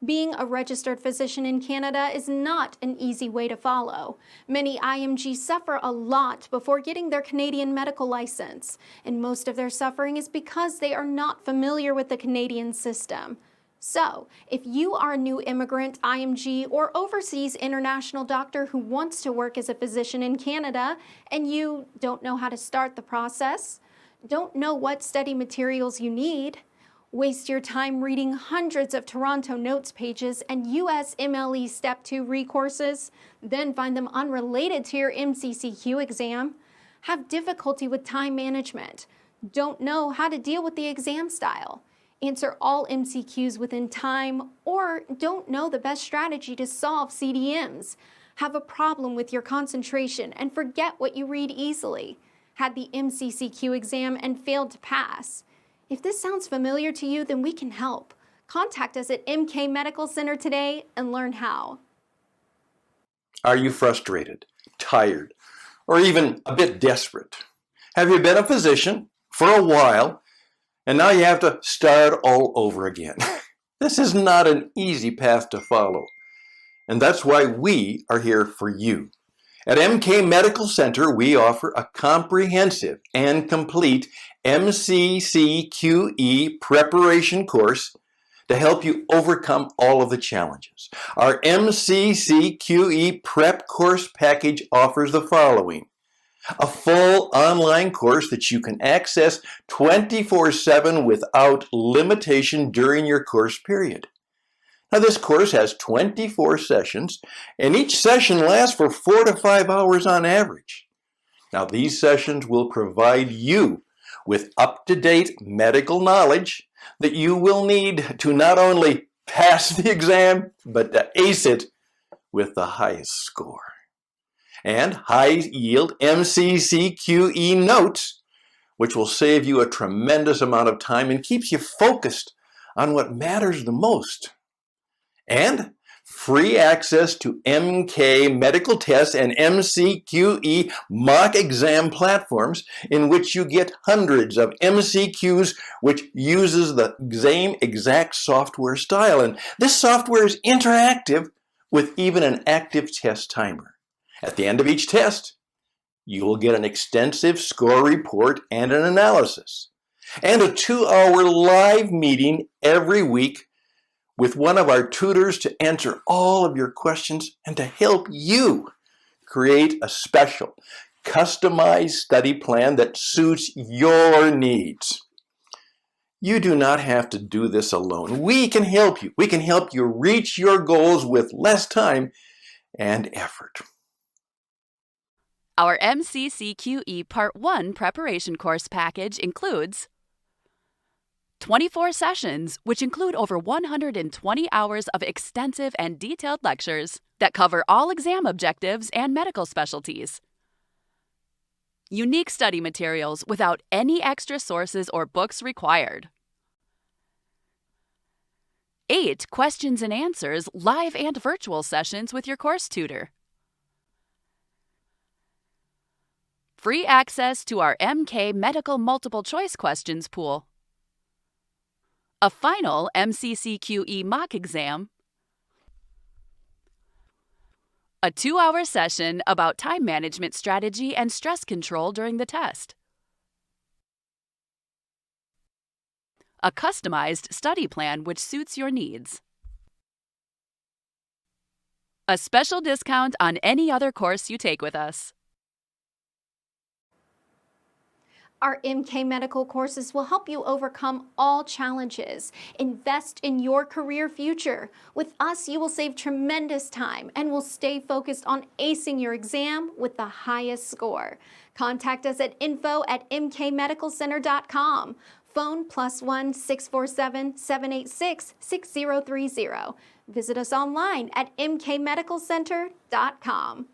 Being a registered physician in Canada is not an easy way to follow. Many IMGs suffer a lot before getting their Canadian medical license, and most of their suffering is because they are not familiar with the Canadian system. So, if you are a new immigrant, IMG, or overseas international doctor who wants to work as a physician in Canada and you don't know how to start the process, don't know what study materials you need, waste your time reading hundreds of Toronto Notes pages and USMLE Step 2 recourses, then find them unrelated to your MCCQ exam, have difficulty with time management, don't know how to deal with the exam style, answer all MCQs within time, or don't know the best strategy to solve CDMs, have a problem with your concentration and forget what you read easily, had the MCCQ exam and failed to pass. If this sounds familiar to you, then we can help. Contact us at MK Medical Center today and learn how. Are you frustrated, tired, or even a bit desperate? Have you been a physician for a while and now you have to start all over again? This is not an easy path to follow, and that's why we are here for you. At MK Medical Center, we offer a comprehensive and complete MCCQE preparation course to help you overcome all of the challenges. Our MCCQE prep course package offers the following: a full online course that you can access 24/7 without limitation during your course period. Now, this course has 24 sessions, and each session lasts for 4 to 5 hours on average. Now, these sessions will provide you with up-to-date medical knowledge that you will need to not only pass the exam, but to ace it with the highest score. And high-yield MCCQE notes, which will save you a tremendous amount of time and keeps you focused on what matters the most. And free access to MK medical tests and MCQE mock exam platforms in which you get hundreds of MCQs, which uses the same exact software style. And this software is interactive with even an active test timer. At the end of each test, you will get an extensive score report and an analysis, and a 2-hour live meeting every week with one of our tutors to answer all of your questions and to help you create a special, customized study plan that suits your needs. You do not have to do this alone. We can help you. We can help you reach your goals with less time and effort. Our MCCQE Part 1 preparation course package includes 24 sessions, which include over 120 hours of extensive and detailed lectures that cover all exam objectives and medical specialties. Unique study materials without any extra sources or books required. 8 questions and answers, live and virtual sessions with your course tutor. Free access to our MK Medical Multiple Choice Questions pool. A final MCCQE mock exam. A 2-hour session about time management strategy and stress control during the test. A customized study plan which suits your needs. A special discount on any other course you take with us. Our MK Medical courses will help you overcome all challenges. Invest in your career future. With us, you will save tremendous time and will stay focused on acing your exam with the highest score. Contact us at info@mkmedicalcenter.com. Phone +1 647 786 6030. Visit us online at mkmedicalcenter.com.